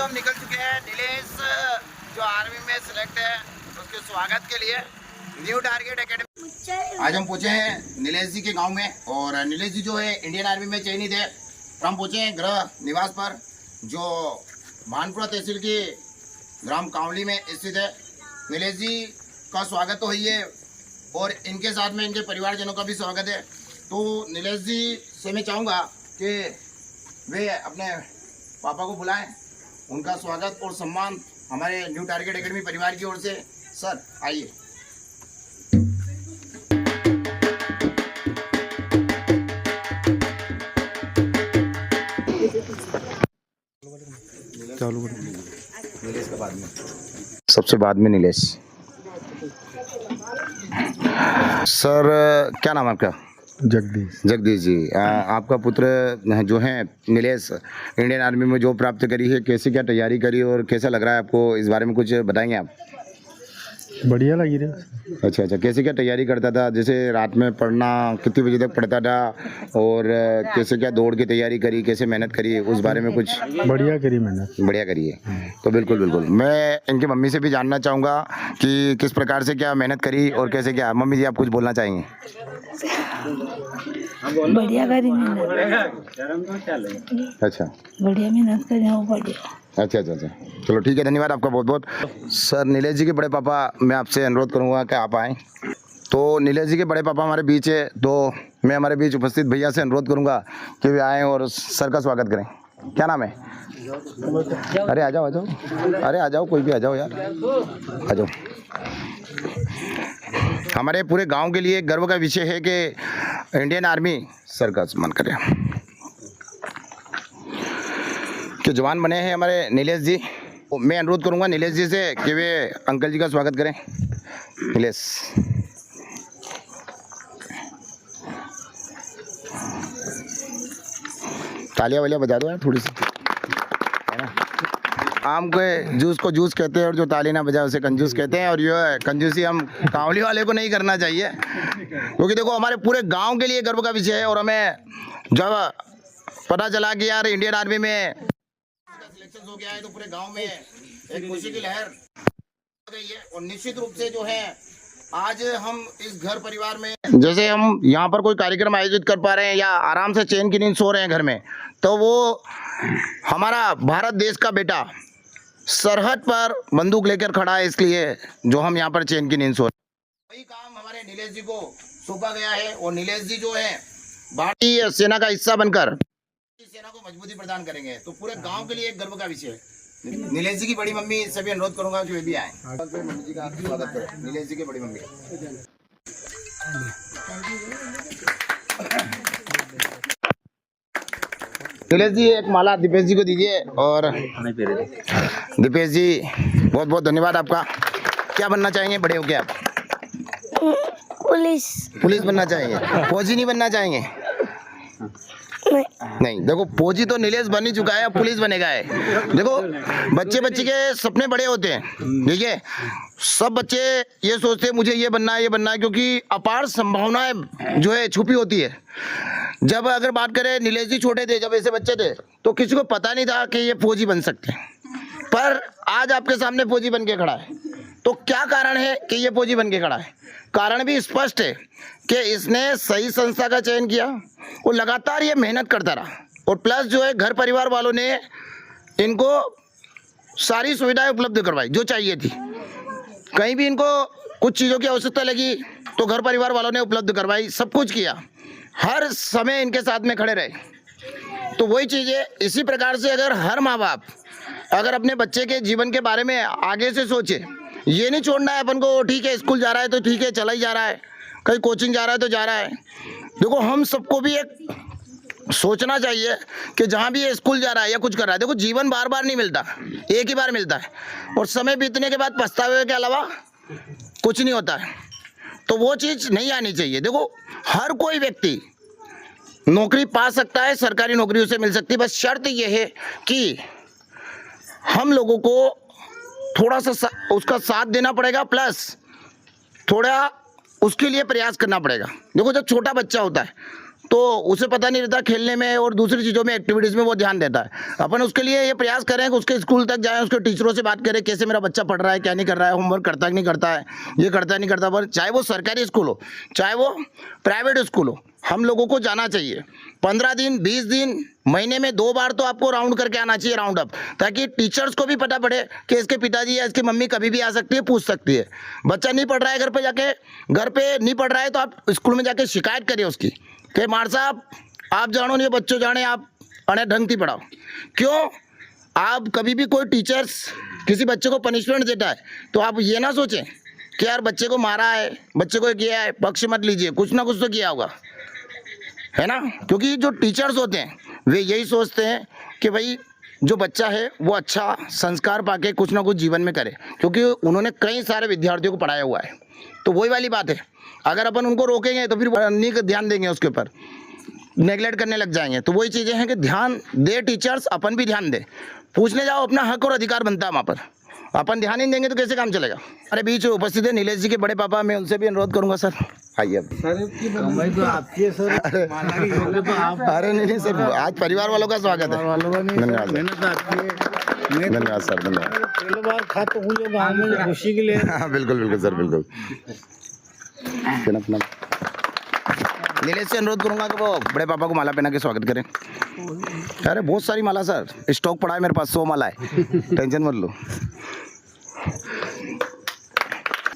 हम निकल चुके हैं नीलेश जो आर्मी में सिलेक्ट है उसके स्वागत के लिए न्यू टारगेट एकेडमी। आज हम पहुंचे हैं नीलेश जी के गांव में और नीलेश जी जो है इंडियन आर्मी में चयनित है। तो हम पहुंचे हैं गृह निवास पर जो भानपुरा तहसील की ग्राम कांवली में स्थित है। नीलेश जी का स्वागत तो है और इनके साथ में इनके परिवारजनों का भी स्वागत है। तो नीलेश जी से मैं चाहूँगा कि वे अपने पापा को बुलाएं, उनका स्वागत और सम्मान हमारे न्यू टारगेट एकेडमी परिवार की ओर से। सर आइए। चालू नीलेश के बाद में सबसे बाद में नीलेश। सर क्या नाम है आपका? जगदीश जी। आपका पुत्र जो है नीलेश इंडियन आर्मी में जॉब प्राप्त करी है, कैसे क्या तैयारी करी और कैसा लग रहा है आपको, इस बारे में कुछ बताएंगे आप? बढ़िया लगी रही। अच्छा, कैसे क्या तैयारी करता था? जैसे रात में पढ़ना, कितने बजे तक पढ़ता था और कैसे क्या दौड़ की तैयारी करी, कैसे मेहनत करी, उस बारे में कुछ? बढ़िया करी मेहनत। बढ़िया करी है। तो बिल्कुल मैं इनकी मम्मी से भी जानना चाहूँगा कि किस प्रकार से क्या मेहनत करी और कैसे क्या। मम्मी जी आप कुछ बोलना चाहेंगे? बढ़िया करी मेहनत। अच्छा, बढ़िया मेहनत करी हो, बढ़िया। अच्छा, चलो ठीक है, धन्यवाद आपका बहुत बहुत। सर नीलेश जी के बड़े पापा, मैं आपसे अनुरोध करूंगा कि आप आएँ। तो नीलेश जी के बड़े पापा हमारे बीच है, तो मैं हमारे बीच उपस्थित भैया से अनुरोध करूंगा कि वे आएँ और सर का स्वागत करें। क्या नाम है? अरे आ जाओ। अरे आ जाओ, कोई भी आ जाओ यार, आ जाओ। हमारे पूरे गांव के लिए गर्व का विषय है कि इंडियन आर्मी सर का सम्मान करे, कि जवान बने हैं हमारे नीलेश जी। मैं अनुरोध करूंगा नीलेश जी से कि वे अंकल जी का स्वागत करें। नीलेश, तालियां वालियां बजा दो यार थोड़ी सी, है ना? आम के जूस को जूस कहते हैं और जो ताली ना बजाए उसे कंजूस कहते हैं। और ये कंजूसी हम कांवली वाले को नहीं करना चाहिए, क्योंकि देखो हमारे पूरे गांव के लिए गर्व का विषय है। और हमें जब पता चला कि यार इंडियन आर्मी में सिलेक्शन हो गया है तो पूरे गांव में एक खुशी की लहर गई है। और निश्चित रूप से जो है आज हम इस घर परिवार में, जैसे हम यहाँ पर कोई कार्यक्रम आयोजित कर पा रहे हैं या आराम से चैन की नींद सो रहे हैं घर में, तो वो हमारा भारत देश का बेटा सरहद पर बंदूक लेकर खड़ा है, इसलिए जो हम यहाँ पर चैन की नींद सो रहे हैं। वही काम हमारे नीलेश जी को सौंपा गया है। और नीलेश जी जो है भारतीय सेना का हिस्सा बनकर सेना को मजबूती प्रदान करेंगे, तो पूरे गांव के लिए एक गर्व का विषय है। नीलेश जी की बड़ी मम्मी से भी अनुरोध करूंगा कि वे भी आए। मम्मी जी का स्वागत करें, नीलेश जी की बड़ी मम्मी। नीलेश जी एक माला दीपेश जी को दीजिए। और दीपेश जी बहुत बहुत धन्यवाद आपका। क्या बनना चाहेंगे बड़े होके आप? पुलिस बनना चाहेंगे? फौजी नहीं बनना चाहेंगे? नहीं, देखो फौजी तो नीलेश बन ही चुका है, अब पुलिस बनेगा है। देखो बच्चे के सपने बड़े होते हैं, ठीक है? सब बच्चे ये सोचते हैं मुझे ये बनना है, क्योंकि अपार संभावनाएं जो है छुपी होती है। जब अगर बात करें, नीलेश जी छोटे थे, जब ऐसे बच्चे थे तो किसी को पता नहीं था कि ये फौजी बन सकते हैं, पर आज आपके सामने फौजी बन के खड़ा है। तो क्या कारण है कि ये फौजी बन के खड़ा है? कारण भी स्पष्ट है कि इसने सही संस्था का चयन किया और लगातार ये मेहनत करता रहा। और प्लस जो है घर परिवार वालों ने इनको सारी सुविधाएं उपलब्ध करवाई जो चाहिए थी। कहीं भी इनको कुछ चीज़ों की आवश्यकता लगी तो घर परिवार वालों ने उपलब्ध करवाई, सब कुछ किया, हर समय इनके साथ में खड़े रहे। तो वही चीज़ है, इसी प्रकार से अगर हर माँ बाप अगर अपने बच्चे के जीवन के बारे में आगे से सोचे, ये नहीं छोड़ना है अपन को, ठीक है स्कूल जा रहा है तो ठीक है चला ही जा रहा है, कहीं कोचिंग जा रहा है तो जा रहा है। देखो हम सबको भी एक सोचना चाहिए कि जहाँ भी ये स्कूल जा रहा है या कुछ कर रहा है, देखो जीवन बार बार नहीं मिलता, एक ही बार मिलता है और समय बीतने के बाद पछतावे के अलावा कुछ नहीं होता है। तो वो चीज़ नहीं आनी चाहिए। देखो हर कोई व्यक्ति नौकरी पा सकता है, सरकारी नौकरी उसे मिल सकती है, बस शर्त ये है कि हम लोगों को थोड़ा सा उसका साथ देना पड़ेगा, प्लस थोड़ा उसके लिए प्रयास करना पड़ेगा। देखो जब छोटा बच्चा होता है तो उसे पता नहीं रहता खेलने में और दूसरी चीज़ों में, एक्टिविटीज़ में वो ध्यान देता है। अपन उसके लिए ये प्रयास करें कि उसके स्कूल तक जाएं, उसके टीचरों से बात करें कैसे मेरा बच्चा पढ़ रहा है, क्या नहीं कर रहा है, होमवर्क करता है कि नहीं करता है, ये करता है नहीं करता। पर चाहे वो सरकारी स्कूल हो, चाहे वो प्राइवेट स्कूल हो, हम लोगों को जाना चाहिए। 15 दिन, 20 दिन, महीने में 2 बार तो आपको राउंड करके आना चाहिए, राउंड अप, ताकि टीचर्स को भी पता पड़े कि इसके पिताजी या इसकी मम्मी कभी भी आ सकती है, पूछ सकती है। बच्चा नहीं पढ़ रहा है, घर पे नहीं पढ़ रहा है, तो आप स्कूल में जाके शिकायत करिए उसकी कि मार साहब आप जानो नहीं, बच्चों जाने, आप अड़े ढंग की पढ़ाओ। क्यों? आप कभी भी कोई टीचर्स किसी बच्चे को पनिशमेंट देता है तो आप ये ना सोचें कि यार बच्चे को मारा है, बच्चे को किया है, पक्ष मत लीजिए, कुछ ना कुछ तो किया होगा, है ना। क्योंकि जो टीचर्स होते हैं वे यही सोचते हैं कि भाई जो बच्चा है वो अच्छा संस्कार पाके कुछ ना कुछ जीवन में करे, क्योंकि उन्होंने कई सारे विद्यार्थियों को पढ़ाया हुआ है। तो वही वाली बात है, अगर अपन उनको रोकेंगे तो फिर नहीं ध्यान देंगे, उसके ऊपर नेगलेक्ट करने लग जाएंगे। तो वही चीज़ें हैं कि ध्यान दे टीचर्स, अपन भी ध्यान दे, पूछने जाओ, अपना हक और अधिकार बनता है वहाँ पर। अपन ध्यान नहीं देंगे तो कैसे काम चलेगा। अरे बीच उपस्थित है नीलेश जी के बड़े पापा, मैं उनसे भी अनुरोध करूंगा सर, आइए। अरे नहीं सर, आज परिवार वालों का स्वागत है। धन्यवाद धन्यवाद सर, धन्यवाद। पहली बार खाते हुए गाँव में खुशी के लिए। हाँ बिल्कुल बिल्कुल सर, बिल्कुल। नीलेश से अनुरोध करूंगा कि वो बड़े पापा को माला पहना के स्वागत करें। अरे बहुत सारी माला सर, स्टॉक पड़ा है मेरे पास, 100 माला है, टेंशन मत लो।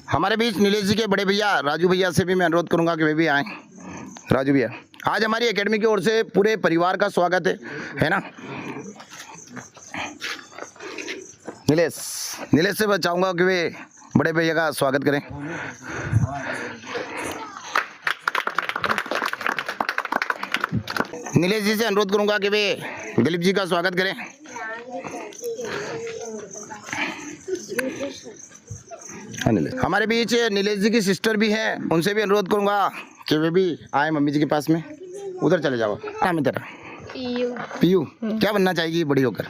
हमारे बीच नीलेश जी के बड़े भैया राजू भैया से भी मैं अनुरोध करूंगा कि वे भी आएँ। राजू भैया, आज हमारी एकेडमी की ओर से पूरे परिवार का स्वागत है ना। नीलेश से मैं चाहूँगा कि वे बड़े भैया का स्वागत करें। नीलेश जी से अनुरोध करूंगा कि वे दिलीप जी का स्वागत करें। हाँ नीलेश, हमारे बीच नीलेश जी की सिस्टर भी हैं, उनसे भी अनुरोध करूंगा कि वे भी आए मम्मी जी के पास में। उधर चले जाओ। नाम है तेरा? पीयू। क्या बनना चाहेगी बड़ी होकर?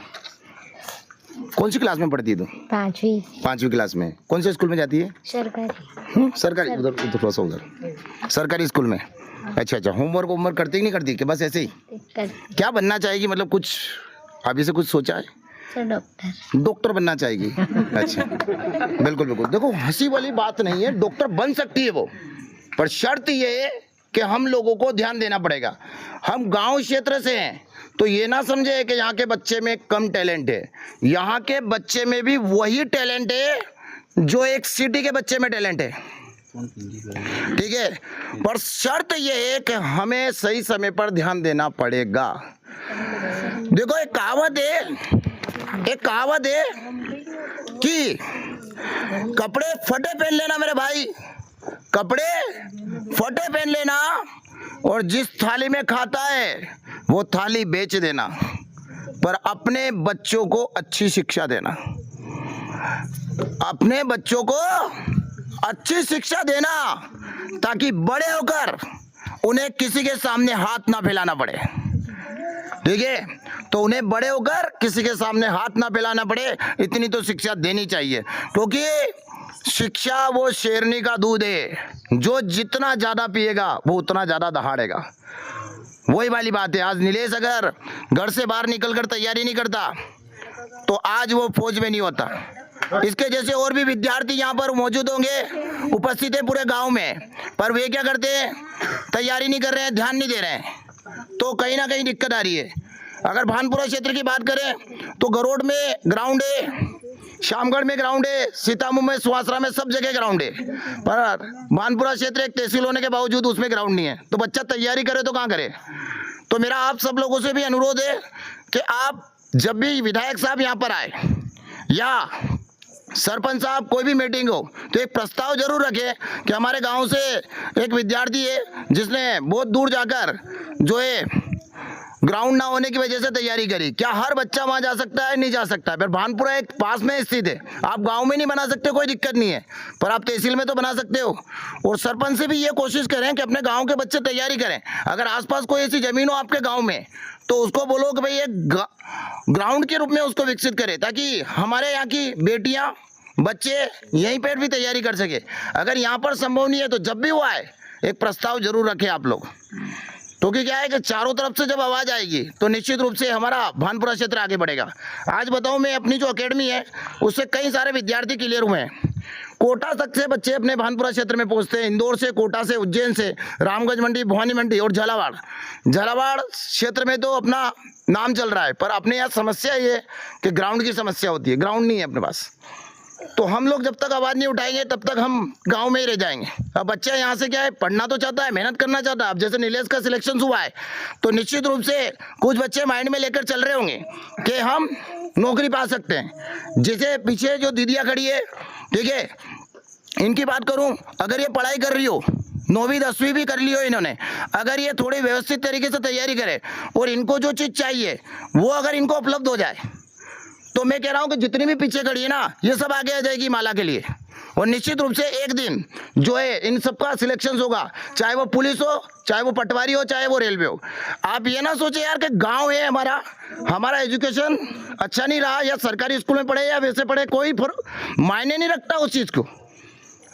कौन सी क्लास में पढ़ती है तू? 5वीं क्लास में। कौन से स्कूल में जाती है? सरकारी। उधर थोड़ा सा उधर, सरकारी स्कूल में। अच्छा, होमवर्क करती कि नहीं करती कि बस ऐसे ही? क्या बनना चाहेगी, मतलब कुछ अभी से कुछ सोचा है? डॉक्टर बनना चाहेगी। अच्छा, बिल्कुल। देखो हंसी वाली बात नहीं है, डॉक्टर बन सकती है वो, पर शर्त ये है कि हम लोगों को ध्यान देना पड़ेगा। हम गांव क्षेत्र से हैं तो ये ना समझे कि यहाँ के बच्चे में कम टैलेंट है। यहाँ के बच्चे में भी वही टैलेंट है जो एक सिटी के बच्चे में टैलेंट है, ठीक है। पर शर्त यह है कि हमें सही समय पर ध्यान देना पड़ेगा। देखो एक कहावत है कि कपड़े फटे पहन लेना मेरे भाई, कपड़े फटे पहन लेना, और जिस थाली में खाता है वो थाली बेच देना, पर अपने बच्चों को अच्छी शिक्षा देना, अपने बच्चों को अच्छी शिक्षा देना, ताकि बड़े होकर उन्हें किसी के सामने हाथ ना फैलाना पड़े, ठीक है। तो उन्हें बड़े होकर किसी के सामने हाथ ना फैलाना पड़े, इतनी तो शिक्षा देनी चाहिए। क्योंकि शिक्षा वो शेरनी का दूध है, जो जितना ज़्यादा पिएगा वो उतना ज़्यादा दहाड़ेगा। वही वाली बात है। आज नीलेश अगर घर से बाहर निकलकर तैयारी नहीं करता तो आज वो फौज में नहीं होता। इसके जैसे और भी विद्यार्थी यहाँ पर मौजूद होंगे, उपस्थित है पूरे गांव में, पर वे क्या करते हैं, तैयारी नहीं कर रहे हैं, ध्यान नहीं दे रहे हैं, तो कहीं ना कहीं दिक्कत आ रही है। अगर भानपुरा क्षेत्र की बात करें तो गरोड़ में ग्राउंड है, शामगढ़ में ग्राउंड है, सीतामऊ में, सुहासरा में, सब जगह ग्राउंड है, पर भानपुरा क्षेत्र एक तहसील होने के बावजूद उसमें ग्राउंड नहीं है। तो बच्चा तैयारी करे तो कहाँ करे। तो मेरा आप सब लोगों से भी अनुरोध है कि आप जब भी विधायक साहब यहाँ पर आए या सरपंच साहब कोई भी मीटिंग हो तो एक प्रस्ताव जरूर रखें कि हमारे गांव से एक विद्यार्थी है जिसने बहुत दूर जाकर जो है ग्राउंड ना होने की वजह से तैयारी करी। क्या हर बच्चा वहां जा सकता है? नहीं जा सकता है। पर भानपुरा एक पास में स्थित है, आप गांव में नहीं बना सकते, कोई दिक्कत नहीं है, पर आप तहसील में तो बना सकते हो। और सरपंच से भी ये कोशिश करें कि अपने गाँव के बच्चे तैयारी करें। अगर आसपास कोई ऐसी जमीन हो आपके गाँव में तो उसको बोलो कि भाई एक ग्राउंड के रूप में उसको विकसित करें, ताकि हमारे यहाँ की बेटियाँ बच्चे यहीं पर भी तैयारी कर सके। अगर यहाँ पर संभव नहीं है तो जब भी वो आए एक प्रस्ताव जरूर रखें आप लोग, क्योंकि क्या है कि चारों तरफ से जब आवाज़ आएगी तो निश्चित रूप से हमारा भानपुरा क्षेत्र आगे बढ़ेगा। आज बताऊं, मैं अपनी जो एकेडमी है उससे कई सारे विद्यार्थी क्लियर हुए हैं। कोटा तक से बच्चे अपने भानपुरा क्षेत्र में पहुंचते हैं, इंदौर से, कोटा से, उज्जैन से, रामगंज मंडी, भवानी मंडी और झालावाड़ क्षेत्र में तो अपना नाम चल रहा है। पर अपने यहाँ समस्या ये है कि ग्राउंड की समस्या होती है, ग्राउंड नहीं है अपने पास। तो हम लोग जब तक आवाज़ नहीं उठाएंगे तब तक हम गांव में ही रह जाएंगे। अब बच्चा यहाँ से क्या है, पढ़ना तो चाहता है, मेहनत करना चाहता है। अब जैसे नीलेश का सिलेक्शन हुआ है तो निश्चित रूप से कुछ बच्चे माइंड में लेकर चल रहे होंगे कि हम नौकरी पा सकते हैं। जैसे पीछे जो दीदियाँ खड़ी है, ठीक है, इनकी बात करूं, अगर ये पढ़ाई कर रही हो, 9वीं 10वीं भी कर ली हो इन्होंने, अगर ये थोड़ी व्यवस्थित तरीके से तैयारी करे और इनको जो चीज़ चाहिए वो अगर इनको उपलब्ध हो जाए तो मैं कह रहा हूं कि जितनी भी पीछे खड़ी है ना, ये सब आगे आ जाएगी माला के लिए। और निश्चित रूप से एक दिन जो है इन सबका सिलेक्शन होगा, चाहे वो पुलिस हो, चाहे वो पटवारी हो, चाहे वो रेलवे हो। आप ये ना सोचे यार कि गांव है हमारा एजुकेशन अच्छा नहीं रहा, या सरकारी स्कूल में पढ़े या वैसे पढ़े, कोई मायने नहीं रखता उस चीज़ को।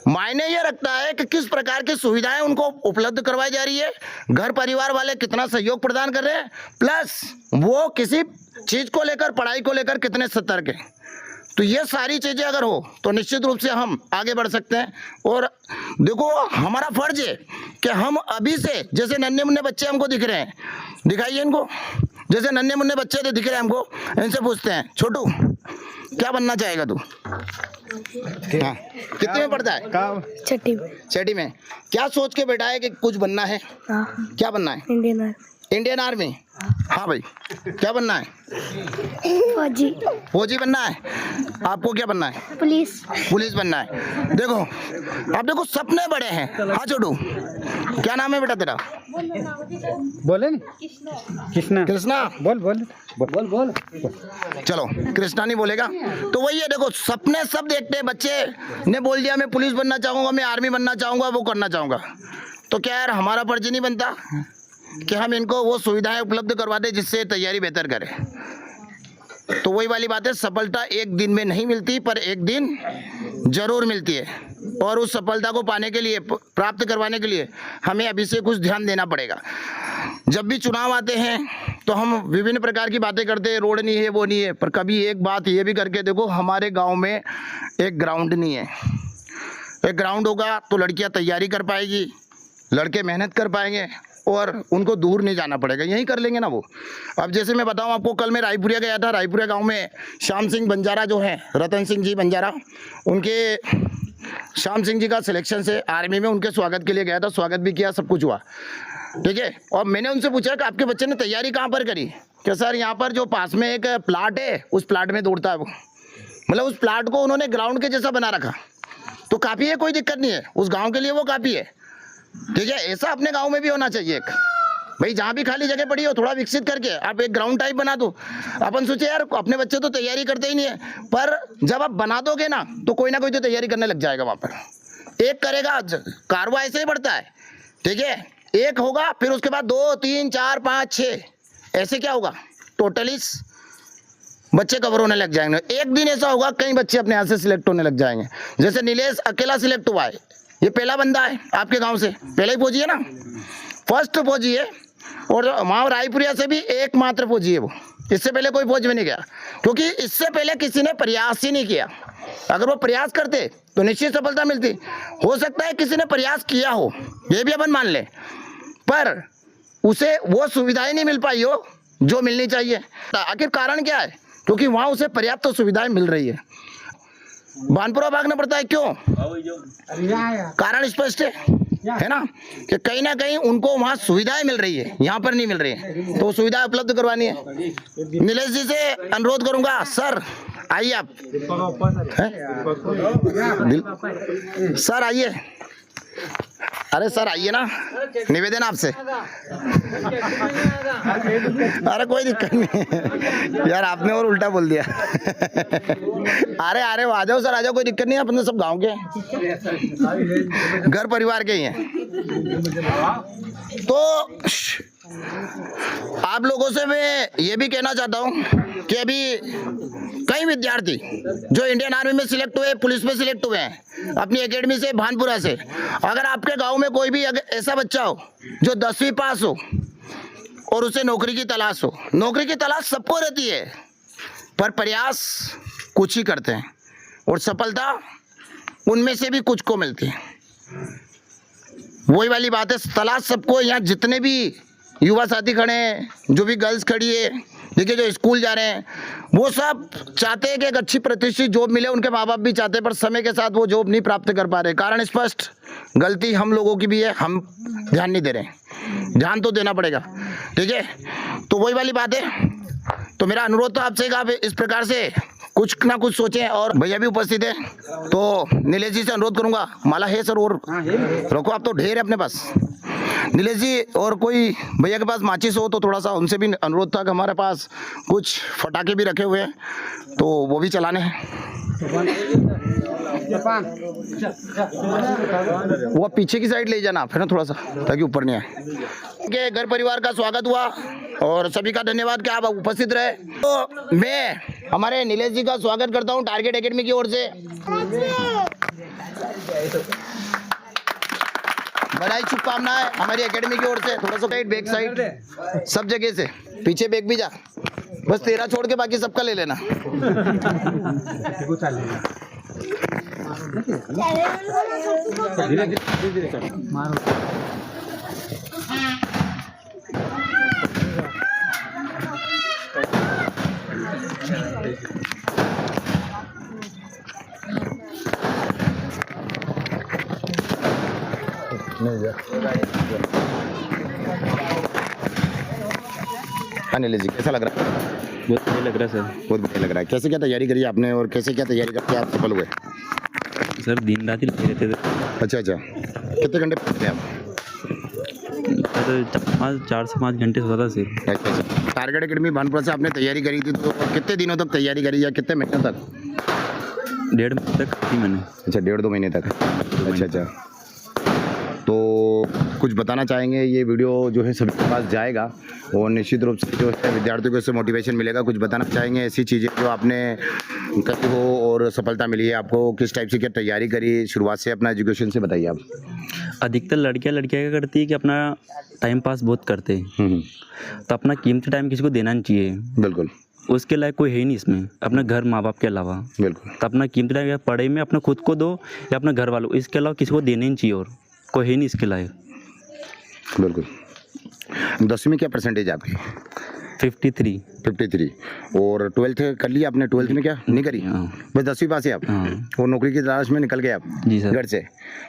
मायने ये रखता है कि किस प्रकार की सुविधाएं उनको उपलब्ध करवाई जा रही है, घर परिवार वाले कितना सहयोग प्रदान कर रहे हैं, प्लस वो किसी चीज़ को लेकर, पढ़ाई को लेकर कितने सतर्क हैं। तो ये सारी चीज़ें अगर हो तो निश्चित रूप से हम आगे बढ़ सकते हैं। और देखो, हमारा फर्ज है कि हम अभी से, जैसे नन्हे मुन्ने बच्चे हमको दिख रहे हैं, दिखाइए इनको, जैसे नन्हे मुन्ने बच्चे तो दिख रहे हैं हमको, इनसे पूछते हैं, छोटू क्या बनना चाहेगा तू? हाँ, कितने में पढ़ता है? छठी में। क्या सोच के बैठा है कि कुछ बनना है? क्या बनना है? Indian army. हाँ भाई, क्या बनना है? फौजी बनना है। आपको क्या बनना है? पुलिस बनना है। देखो, आप देखो, सपने बड़े हैं। हाँ छोटू, क्या नाम है बेटा तेरा? बोले कृष्णा। बोल चलो, कृष्णा नहीं बोलेगा तो वही है। देखो, सपने सब देखते हैं। बच्चे ने बोल दिया मैं पुलिस बनना चाहूँगा, मैं आर्मी बनना चाहूँगा, वो करना चाहूँगा, तो क्या यार हमारा फर्ज नहीं बनता कि हम इनको वो सुविधाएं उपलब्ध करवा दें जिससे तैयारी बेहतर करें? तो वही वाली बात है, सफलता एक दिन में नहीं मिलती, पर एक दिन जरूर मिलती है। और उस सफलता को पाने के लिए, प्राप्त करवाने के लिए हमें अभी से कुछ ध्यान देना पड़ेगा। जब भी चुनाव आते हैं तो हम विभिन्न प्रकार की बातें करते हैं, रोड नहीं है, वो नहीं है, पर कभी एक बात ये भी करके देखो, हमारे गांव में एक ग्राउंड नहीं है। एक ग्राउंड होगा तो लड़कियां तैयारी कर पाएगी, लड़के मेहनत कर पाएंगे और उनको दूर नहीं जाना पड़ेगा, यहीं कर लेंगे ना वो। अब जैसे मैं बताऊं आपको, कल मैं रायपुरिया गया था। रायपुरिया गांव में श्याम सिंह बंजारा जो हैं, रतन सिंह जी बंजारा, उनके श्याम सिंह जी का सिलेक्शन से आर्मी में, उनके स्वागत के लिए गया था। स्वागत भी किया, सब कुछ हुआ, ठीक है। और मैंने उनसे पूछा कि आपके बच्चे ने तैयारी कहाँ पर करी? कि सर यहाँ पर जो पास में एक प्लाट है, उस प्लाट में दौड़ता है वो। मतलब उस प्लाट को उन्होंने ग्राउंड के जैसा बना रखा, तो काफ़ी है, कोई दिक्कत नहीं है, उस गाँव के लिए वो काफ़ी है, ठीक है। ऐसा अपने गांव में भी होना चाहिए। एक भाई, जहाँ भी खाली जगह पड़ी हो थोड़ा विकसित करके आप एक ग्राउंड टाइप बना दो। अपन सोचे यार अपने बच्चे तो तैयारी करते ही नहीं है, पर जब आप बना दोगे ना तो कोई ना कोई तो तैयारी करने लग जाएगा वहाँ पर। एक करेगा, कारवा ऐसे ही बढ़ता है, ठीक है। एक होगा, फिर उसके बाद 2 3 4 5 6, ऐसे क्या होगा, टोटली बच्चे कवर होने लग जाएंगे। एक दिन ऐसा होगा कई बच्चे अपने हाथ से सिलेक्ट होने लग जाएंगे। जैसे नीलेश अकेला सिलेक्ट हुआ है, ये पहला बंदा है आपके गांव से, पहले ही फौजी है ना, फर्स्ट फौजी है। और वहाँ रायपुरिया से भी एकमात्र फौजी है वो, इससे पहले कोई फौज में नहीं गया, क्योंकि इससे पहले किसी ने प्रयास ही नहीं किया। अगर वो प्रयास करते तो निश्चित सफलता मिलती। हो सकता है किसी ने प्रयास किया हो, ये भी अपन मान लें, पर उसे वो सुविधाएं नहीं मिल पाई हो जो मिलनी चाहिए। आखिर कारण क्या है? क्योंकि वहाँ उसे पर्याप्त सुविधाएं मिल रही है। भानपुरा भागना पड़ता है, क्यों? कारण स्पष्ट है ना, कि कहीं ना कहीं उनको वहाँ सुविधाएं मिल रही है, यहाँ पर नहीं मिल रही है, तो सुविधाएं उपलब्ध करवानी है। नीलेश जी से अनुरोध करूंगा, सर आइए आप, सर आइए, अरे सर आइए ना, निवेदन आपसे। अरे कोई दिक्कत नहीं यार, आपने और उल्टा बोल दिया। अरे आ जाओ सर, आ जाओ, कोई दिक्कत नहीं है, अपन तो सब गांव के हैं, घर परिवार के ही हैं। तो आप लोगों से मैं ये भी कहना चाहता हूँ कि अभी कई विद्यार्थी जो इंडियन आर्मी में सिलेक्ट हुए, पुलिस में सिलेक्ट हुए हैं अपनी एकेडमी से, भानपुरा से, अगर आपके गांव में कोई भी ऐसा बच्चा हो जो 10वीं पास हो और उसे नौकरी की तलाश हो, नौकरी की तलाश सबको रहती है, पर प्रयास कुछ ही करते हैं और सफलता उनमें से भी कुछ को मिलती है। वही वाली बात है, तलाश सबको। यहाँ जितने भी युवा साथी खड़े हैं, जो भी गर्ल्स खड़ी है, देखिए जो स्कूल जा रहे हैं, वो सब चाहते हैं कि एक अच्छी प्रतिष्ठित जॉब मिले। उनके माँ बाप भी चाहते हैं, पर समय के साथ वो जॉब नहीं प्राप्त कर पा रहे। कारण स्पष्ट, गलती हम लोगों की भी है, हम ध्यान नहीं दे रहे हैं। ध्यान तो देना पड़ेगा, ठीक है। तो वही वाली बात है। तो मेरा अनुरोध तो आपसे, आप इस प्रकार से कुछ ना कुछ सोचें। और भैया भी उपस्थित है, तो नीलेश जी से अनुरोध करूंगा, माला है सर और रखो, आप तो ढेर है अपने पास। नीलेश जी और कोई भैया के पास माचिस हो तो थोड़ा सा उनसे भी अनुरोध था कि हमारे पास कुछ फटाके भी रखे हुए हैं, तो वो भी चलाने हैं। वो पीछे की साइड ले जाना आप, है ना, थोड़ा सा, ताकि ऊपर नहीं आए। के घर परिवार का स्वागत हुआ और सभी का धन्यवाद कि आप उपस्थित रहे। तो मैं हमारे नीलेश जी का स्वागत करता हूं टारगेट एकेडमी की ओर से। बधाई, शुभकामनाएं हमारी एकेडमी की ओर से। थोड़ा सा साइड, बैक साइड, सब जगह से पीछे बैक भी जा, बस तेरा छोड़ के बाकी सबका ले लेना। नीलेश जी कैसा लग रहा है? बहुत बढ़िया लग रहा है सर। बहुत बढ़िया लग रहा है। कैसे क्या तैयारी करी आपने और कैसे क्या तैयारी करके आप सफल हुए? सर दिन रात ही लगे रहते थे। अच्छा, कितने घंटे पढ़ते हैं आप? सर 4 से 5 घंटे सोता था सर। अच्छा। टारगेट एकेडमी भानपुरा से आपने तैयारी करी थी, तो कितने दिनों तक तैयारी करी या कितने महीने तक? 1.5 महीने तक की मैंने। अच्छा, 1.5-2 महीने तक। अच्छा, तो कुछ बताना चाहेंगे? ये वीडियो जो है सभी के पास जाएगा और निश्चित रूप से जो है विद्यार्थियों को इससे मोटिवेशन मिलेगा। कुछ बताना चाहेंगे ऐसी चीज़ें जो आपने करी हो और सफलता मिली है आपको? किस टाइप से क्या तैयारी करी शुरुआत से, अपना एजुकेशन से बताइए आप। अधिकतर लड़कियां क्या करती है कि अपना टाइम पास बहुत करते हैं, तो अपना कीमती टाइम किसी को देना नहीं चाहिए। बिल्कुल। उसके लायक कोई है ही नहीं इसमें, अपना घर माँ बाप के अलावा। बिल्कुल। तो अपना कीमती टाइम या पढ़ाई में अपना खुद को दो या अपने घर वालों, इसके अलावा किसी को देना ही नहीं चाहिए, और कोई है नहीं इसके लायक। बिल्कुल। 10वीं में क्या परसेंटेज आपकी? 53। और 12th कर लिया आपने? 12th में क्या नहीं करी? हाँ। बस 10वीं पास है आप? हाँ। और नौकरी की तलाश में निकल गए आप जी सर। घर से।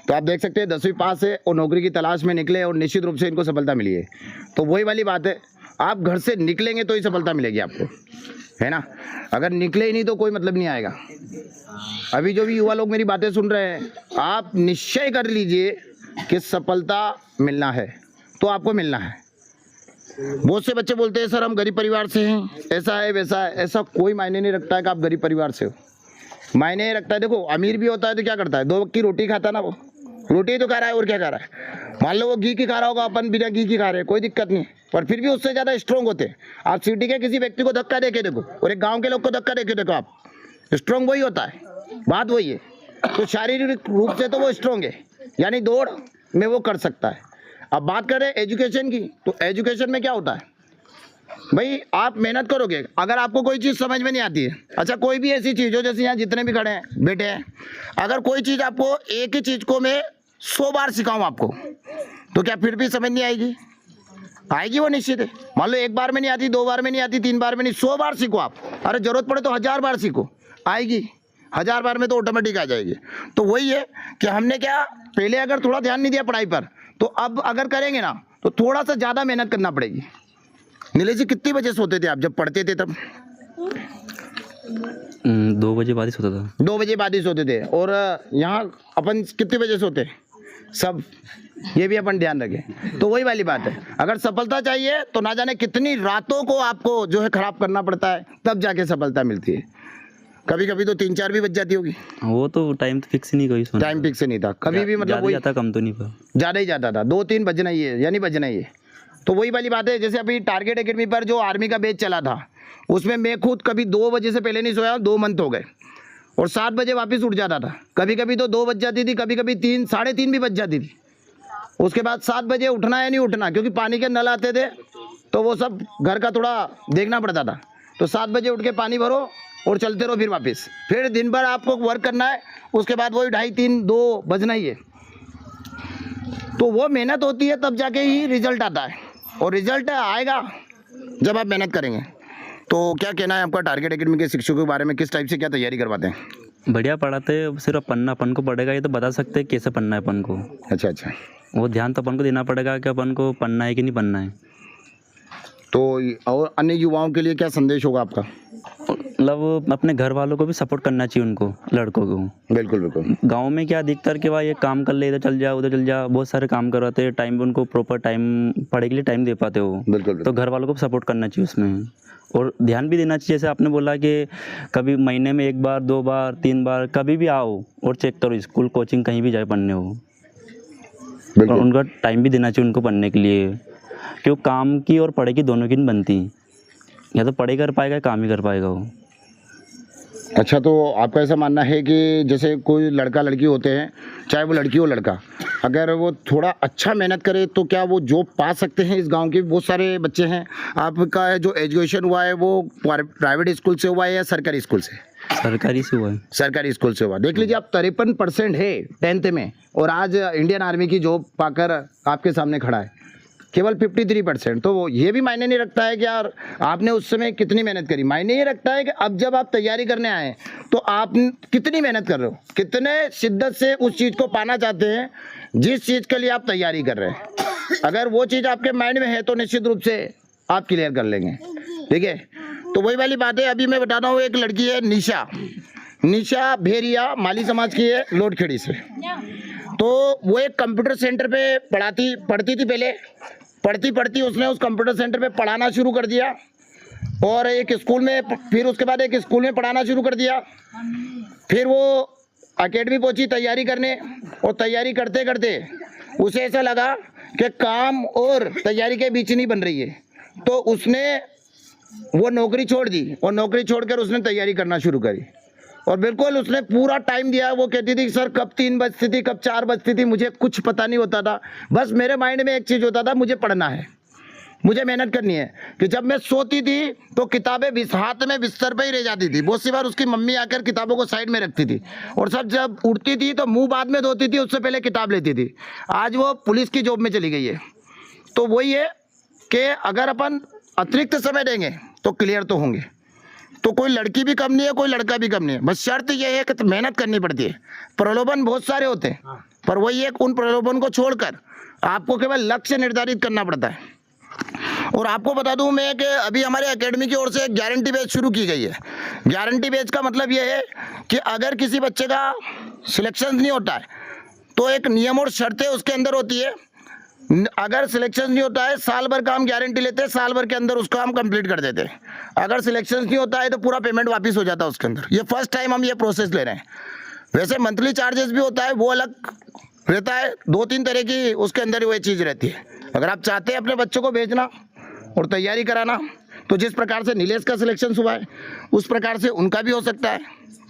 तो आप देख सकते हैं 10वीं पास है और नौकरी की तलाश में निकले और निश्चित रूप से इनको सफलता मिली है। तो वही वाली बात है, आप घर से निकलेंगे तो ही सफलता मिलेगी आपको, है ना। अगर निकले ही नहीं तो कोई मतलब नहीं आएगा। अभी जो भी युवा लोग मेरी बातें सुन रहे हैं, आप निश्चय कर लीजिए कि सफलता मिलना है तो आपको मिलना है। बहुत से बच्चे बोलते हैं सर हम गरीब परिवार से हैं, ऐसा है वैसा है। ऐसा कोई मायने नहीं रखता है कि आप गरीब परिवार से हो, मायने रखता है। देखो, अमीर भी होता है तो क्या करता है, 2 वक्त की रोटी खाता ना, वो रोटी ही तो खा रहा है और क्या खा रहा है। मान लो वो घी की खा रहा होगा, अपन बिना घी की खा रहे हैं, कोई दिक्कत नहीं, पर फिर भी उससे ज़्यादा स्ट्रॉन्ग होते हैं। आप सिटी के किसी व्यक्ति को धक्का देके देखो और एक गाँव के लोग को धक्का देके देखो, आप स्ट्रॉन्ग वही होता है, बात वही है। तो शारीरिक रूप से तो वो स्ट्रॉन्ग है, यानी दौड़ में वो कर सकता है। अब बात करें एजुकेशन की, तो एजुकेशन में क्या होता है भाई, आप मेहनत करोगे। अगर आपको कोई चीज़ समझ में नहीं आती है, अच्छा कोई भी ऐसी चीज़ हो, जैसे यहाँ जितने भी खड़े हैं बैठे हैं, अगर कोई चीज़ आपको एक ही चीज़ को मैं 100 बार सिखाऊं आपको, तो क्या फिर भी समझ नहीं आएगी? आएगी, वो निश्चित है। मान लो 1 बार में नहीं आती, 2 बार में नहीं आती, 3 बार में नहीं, 100 बार सीखो आप। अरे जरूरत पड़े तो 1000 बार सीखो, आएगी। 1000 बार में तो ऑटोमेटिक आ जाएगी। तो वही है कि हमने क्या पहले अगर थोड़ा ध्यान नहीं दिया पढ़ाई पर, तो अब अगर करेंगे ना तो थोड़ा सा ज़्यादा मेहनत करना पड़ेगी। नीलेश जी कितनी बजे सोते थे आप जब पढ़ते थे तब? 2 बजे बाद ही सोता था। 2 बजे बाद ही सोते थे। और यहाँ अपन कितने बजे सोते? सब, ये भी अपन ध्यान रखें। तो वही वाली बात है, अगर सफलता चाहिए तो ना जाने कितनी रातों को आपको जो है खराब करना पड़ता है, तब जाके सफलता मिलती है। कभी कभी तो 3-4 भी बज जाती होगी। वो तो टाइम तो फिक्स नहीं, कोई टाइम फिक्स नहीं था कभी भी, मतलब वही जाता, कम तो नहीं था, ज़्यादा ही जाता था। 2-3 बजना ही है, यानी बजना ही है। तो वही वाली बात है, जैसे अभी टारगेट एकेडमी पर जो आर्मी का बैच चला था उसमें मैं खुद कभी 2 बजे से पहले नहीं सोया, 2 मंथ हो गए, और 7 बजे वापस उठ जाता था। कभी कभी तो 2 बज जाती थी, कभी कभी 3, 3:30 भी बज जाती थी। उसके बाद 7 बजे उठना या नहीं उठना, क्योंकि पानी के नल आते थे तो वो सब घर का थोड़ा देखना पड़ता था। तो 7 बजे उठ के पानी भरो और चलते रहो फिर वापस। फिर दिन भर आपको वर्क करना है, उसके बाद वही 2:30, 3, 2 बजना ही है। तो वो मेहनत होती है, तब जाके ही रिजल्ट आता है, और रिजल्ट आएगा जब आप मेहनत करेंगे। तो क्या कहना है आपका टारगेट एकेडमी के शिक्षकों के बारे में, किस टाइप से क्या तैयारी करवाते हैं? बढ़िया पढ़ाते हैं, सिर्फ पढ़ना अपन को पड़ेगा, ये तो बता सकते हैं कैसे पढ़ना है अपन को। अच्छा अच्छा। वो ध्यान तो अपन को देना पड़ेगा कि अपन को पढ़ना है कि नहीं पढ़ना है। तो और अन्य युवाओं के लिए क्या संदेश होगा आपका? मतलब अपने घर वालों को भी सपोर्ट करना चाहिए, उनको, लड़कों को। बिल्कुल बिल्कुल। गांव में क्या अधिकतर के भाई ये काम कर ले, इधर चल जा उधर चल जा, बहुत सारे काम करवाते हैं, टाइम उनको प्रॉपर टाइम पढ़ाई के लिए टाइम दे पाते हो। बिल्कुल तो घर वालों को सपोर्ट करना चाहिए उसमें, और ध्यान भी देना चाहिए। जैसे आपने बोला कि कभी महीने में 1 बार 2 बार 3 बार कभी भी आओ और चेक करो, स्कूल कोचिंग कहीं भी जाए पढ़ने हो, और उनका टाइम भी देना चाहिए उनको पढ़ने के लिए। क्यों काम की और पढ़ाई की दोनों की नहीं बनती, या तो पढ़ाई कर पाएगा काम ही कर पाएगा वो। अच्छा, तो आपका ऐसा मानना है कि जैसे कोई लड़का लड़की होते हैं, चाहे वो लड़की हो लड़का, अगर वो थोड़ा अच्छा मेहनत करे तो क्या वो जॉब पा सकते हैं? इस गांव के बहुत सारे बच्चे हैं। आपका जो एजुकेशन हुआ है वो प्राइवेट स्कूल से हुआ है या सरकारी स्कूल से? सरकारी से हुआ है। सरकारी स्कूल से हुआ। देख लीजिए, आप 53% है 10th में, और आज इंडियन आर्मी की जॉब पाकर आपके सामने खड़ा है केवल 53%। तो ये भी मायने नहीं रखता है कि यार आपने उस समय कितनी मेहनत करी, मायने ये रखता है कि अब जब आप तैयारी करने आए तो आप कितनी मेहनत कर रहे हो, कितने शिद्दत से उस चीज़ को पाना चाहते हैं जिस चीज़ के लिए आप तैयारी कर रहे हैं। अगर वो चीज़ आपके माइंड में है तो निश्चित रूप से आप क्लियर कर लेंगे। ठीक है, तो वही वाली बात है। अभी मैं बता रहा हूँ, एक लड़की है निशा भेरिया, माली समाज की है, लोटखेड़ी से। तो वो एक कंप्यूटर सेंटर पे पढ़ती थी पहले। पढ़ती उसने उस कंप्यूटर सेंटर पे पढ़ाना शुरू कर दिया, और एक स्कूल में, फिर उसके बाद एक स्कूल में पढ़ाना शुरू कर दिया। फिर वो एकेडमी पहुंची तैयारी करने, और तैयारी करते करते उसे ऐसा लगा कि काम और तैयारी के बीच नहीं बन रही है, तो उसने वो नौकरी छोड़ दी, और नौकरी छोड़कर उसने तैयारी करना शुरू करी। और बिल्कुल उसने पूरा टाइम दिया। वो कहती थी सर कब 3 बजती थी, कब 4 बजती थी, मुझे कुछ पता नहीं होता था, बस मेरे माइंड में एक चीज़ होता था, मुझे पढ़ना है, मुझे मेहनत करनी है। कि जब मैं सोती थी तो किताबें हाथ में बिस्तर पे ही रह जाती थी। बहुत सी बार उसकी मम्मी आकर किताबों को साइड में रखती थी, और सब जब उठती थी तो मुंह बाद में धोती थी, उससे पहले किताब लेती थी। आज वो पुलिस की जॉब में चली गई है। तो वही है कि अगर अपन अतिरिक्त समय देंगे तो क्लियर तो होंगे। तो कोई लड़की भी कम नहीं है, कोई लड़का भी कम नहीं है, बस शर्त यह है कि मेहनत करनी पड़ती है। प्रलोभन बहुत सारे होते हैं, पर वही है, उन प्रलोभन को छोड़कर आपको केवल लक्ष्य निर्धारित करना पड़ता है। और आपको बता दूं मैं कि अभी हमारे एकेडमी की ओर से एक गारंटी बैच शुरू की गई है। गारंटी बैच का मतलब यह है कि अगर किसी बच्चे का सिलेक्शन नहीं होता है तो एक नियम और शर्तें उसके अंदर होती है। अगर सिलेक्शन नहीं होता है, साल भर का हम गारंटी लेते हैं, साल भर के अंदर उसका हम कंप्लीट कर देते हैं। अगर सिलेक्शन नहीं होता है तो पूरा पेमेंट वापस हो जाता है उसके अंदर। ये फर्स्ट टाइम हम ये प्रोसेस ले रहे हैं। वैसे मंथली चार्जेस भी होता है, वो अलग रहता है। 2-3 तरह की उसके अंदर वही चीज़ रहती है। अगर आप चाहते हैं अपने बच्चों को भेजना और तैयारी कराना, तो जिस प्रकार से नीलेश का सिलेक्शन हुआ है उस प्रकार से उनका भी हो सकता है।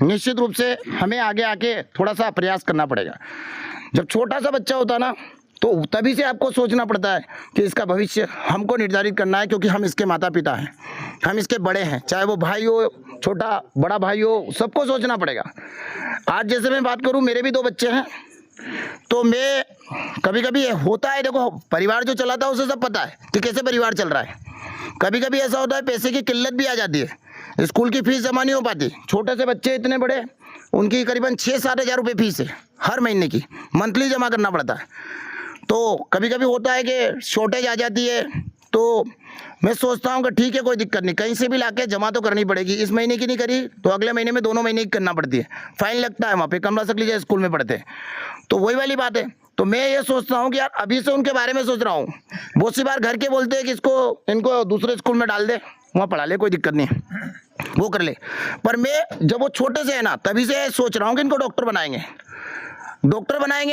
निश्चित रूप से हमें आगे आके थोड़ा सा प्रयास करना पड़ेगा। जब छोटा सा बच्चा होता ना, तो तभी से आपको सोचना पड़ता है कि इसका भविष्य हमको निर्धारित करना है, क्योंकि हम इसके माता पिता हैं, हम इसके बड़े हैं। चाहे वो भाई हो, छोटा बड़ा भाई हो, सबको सोचना पड़ेगा। आज जैसे मैं बात करूं, मेरे भी 2 बच्चे हैं, तो मैं कभी कभी होता है, देखो परिवार जो चलाता है उसे सब पता है कि कैसे परिवार चल रहा है। कभी कभी ऐसा होता है पैसे की किल्लत भी आ जाती है, स्कूल की फीस जमा नहीं हो पाती। छोटे से बच्चे इतने बड़े, उनकी करीबन 6-7 हज़ार रुपये फीस है हर महीने की, मंथली जमा करना पड़ता है। तो कभी कभी होता है कि शॉर्टेज आ जाती है, तो मैं सोचता हूँ कि ठीक है, कोई दिक्कत नहीं, कहीं से भी लाके जमा तो करनी पड़ेगी। इस महीने की नहीं करी तो अगले महीने में, दोनों महीने की करना पड़ती है। फाइन लगता है वहाँ पे, कमला सकली जैसे स्कूल में पढ़ते हैं। तो वही वाली बात है। तो मैं ये सोचता हूँ कि यार अभी से उनके बारे में सोच रहा हूँ। बहुत सी बार घर के बोलते हैं कि इनको दूसरे स्कूल में डाल दे, वहाँ पढ़ा ले, कोई दिक्कत नहीं है, वो कर ले। पर मैं जब वो छोटे से है ना, तभी से सोच रहा हूँ कि इनको डॉक्टर बनाएंगे।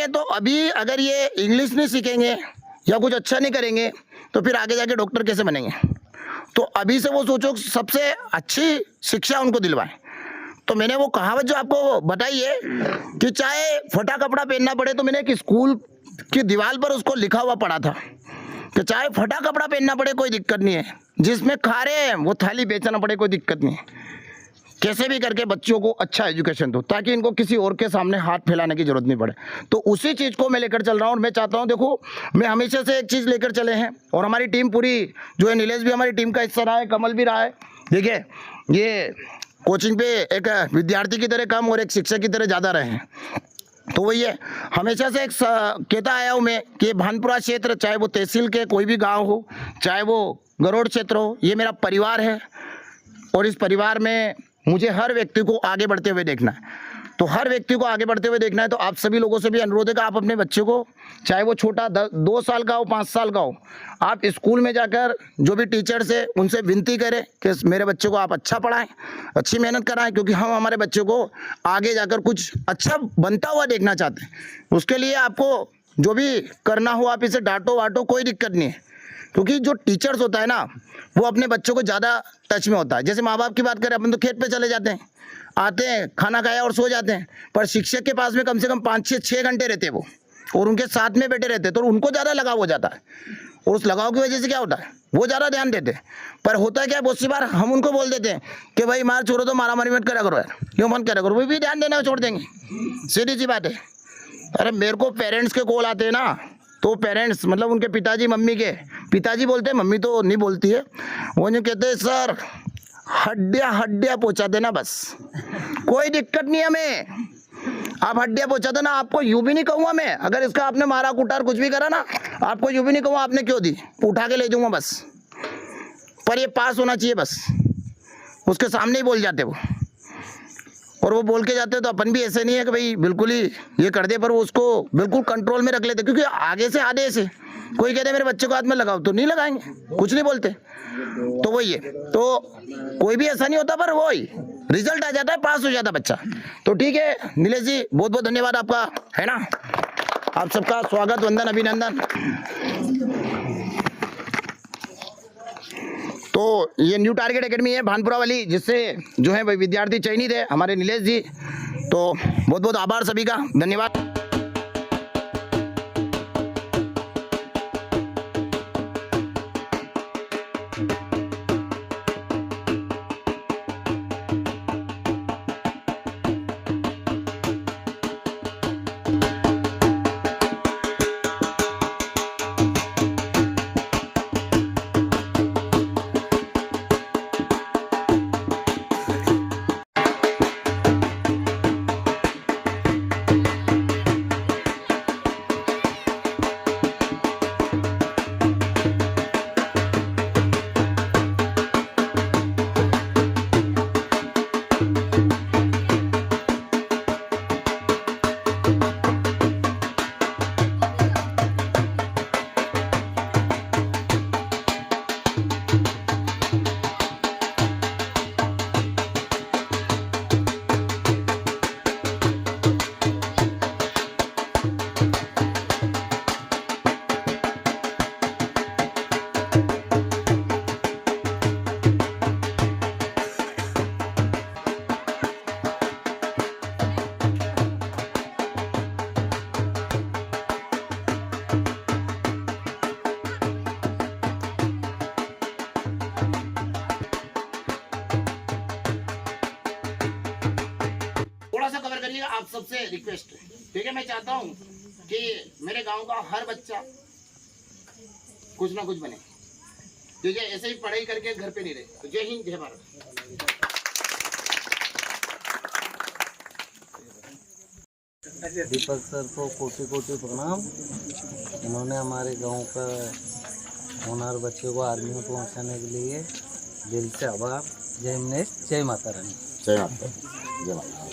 तो अभी अगर ये इंग्लिश नहीं सीखेंगे या कुछ अच्छा नहीं करेंगे तो फिर आगे जाके डॉक्टर कैसे बनेंगे। तो अभी से वो सोचो सबसे अच्छी शिक्षा उनको दिलवाएं। तो मैंने वो कहावत जो आपको बताई है कि चाहे फटा कपड़ा पहनना पड़े, तो मैंने एक स्कूल की दीवार पर उसको लिखा हुआ पढ़ा था कि चाहे फटा कपड़ा पहनना पड़े कोई दिक्कत नहीं है, जिसमें खा रहे हैं वो थाली बेचना पड़े कोई दिक्कत नहीं है। कैसे भी करके बच्चों को अच्छा एजुकेशन दो ताकि इनको किसी और के सामने हाथ फैलाने की जरूरत नहीं पड़े। तो उसी चीज़ को मैं लेकर चल रहा हूँ और मैं चाहता हूँ, देखो मैं हमेशा से एक चीज़ लेकर चले हैं और हमारी टीम पूरी जो है, नीलेश भी हमारी टीम का हिस्सा रहा है, कमल भी रहा है। देखिए ये कोचिंग पे एक विद्यार्थी की तरह कम और एक शिक्षक की तरह ज़्यादा रहे हैं। तो वही है, हमेशा से एक कहता आया हूँ मैं कि भानपुरा क्षेत्र, चाहे वो तहसील के कोई भी गांव हो, चाहे वो गरोड़ क्षेत्र हो, ये मेरा परिवार है और इस परिवार में मुझे हर व्यक्ति को आगे बढ़ते हुए देखना है। तो हर व्यक्ति को आगे बढ़ते हुए देखना है। तो आप सभी लोगों से भी अनुरोध है कि आप अपने बच्चे को, चाहे वो छोटा 2 साल का हो, 5 साल का हो, आप स्कूल में जाकर जो भी टीचर्स है उनसे विनती करें कि मेरे बच्चे को आप अच्छा पढ़ाएं, अच्छी मेहनत कराएं, क्योंकि हम हमारे बच्चे को आगे जाकर कुछ अच्छा बनता हुआ देखना चाहते हैं। उसके लिए आपको जो भी करना हो आप इसे डांटो वाटो, कोई दिक्कत नहीं है, क्योंकि जो टीचर्स होता है ना वो अपने बच्चों को ज़्यादा टच में होता है। जैसे माँ बाप की बात करें, अपन तो खेत पे चले जाते हैं, आते हैं, खाना खाया और सो जाते हैं, पर शिक्षक के पास में कम से कम 5-6 घंटे रहते हैं वो, और उनके साथ में बैठे रहते हैं, तो उनको ज़्यादा लगाव हो जाता है। और उस लगाव की वजह से क्या होता है, वो ज़्यादा ध्यान देते हैं। पर होता क्या है, बहुत सी बार हम उनको बोल देते हैं कि भाई मार छोड़ो तो मारा मारी मत करा करो यार, क्यों मन करा करो, वो भी ध्यान देना छोड़ देंगे, सीधी सी बात है। अरे मेरे को पेरेंट्स के कॉल आते हैं ना, तो पेरेंट्स मतलब उनके पिताजी, मम्मी के पिताजी बोलते हैं, मम्मी तो नहीं बोलती है, वो जो कहते हैं सर हड्डियाँ पहुँचा देना बस, कोई दिक्कत नहीं हमें, आप हड्डियाँ पहुँचा देना, आपको यूँ भी नहीं कहूँगा मैं, अगर इसका आपने मारा कुटार कुछ भी करा ना, आपको यूँ भी नहीं कहूँगा आपने क्यों दी, उठा के ले जाऊँगा बस, पर ये पास होना चाहिए बस। उसके सामने ही बोल जाते वो, और वो बोल के जाते हैं। तो अपन भी ऐसे नहीं है कि भाई बिल्कुल ही ये कर दे, पर वो उसको बिल्कुल कंट्रोल में रख लेते, क्योंकि आगे से आदेश है, कोई कहते मेरे बच्चे को हाथ में लगाओ तो नहीं लगाएंगे, कुछ नहीं बोलते। तो वही है, तो कोई भी ऐसा नहीं होता, पर वही रिजल्ट आ जाता है, पास हो जाता बच्चा। तो ठीक है नीलेश जी, बहुत बहुत धन्यवाद आपका, है ना, आप सबका स्वागत, वंदन, अभिनंदन। तो ये न्यू टारगेट एकेडमी है भानपुरा वाली, जिससे जो है भाई विद्यार्थी चयनित है हमारे नीलेश जी। तो बहुत बहुत आभार सभी का, धन्यवाद। आप सबसे रिक्वेस्ट है, ठीक है, मैं चाहता हूँ कि मेरे गांव का हर बच्चा कुछ ना कुछ बने, ठीक है, ऐसे ही पढ़ाई करके घर पे नहीं रहे। तो जय हिंद, जय भारत। दीपक सर को कोटि कोटि प्रणाम। उन्होंने हमारे गांव का होनहार बच्चे को आर्मी में पहुंचाने के लिए दिल से आभार। जय हिंद, जय माता रानी। जय माता, जय माता।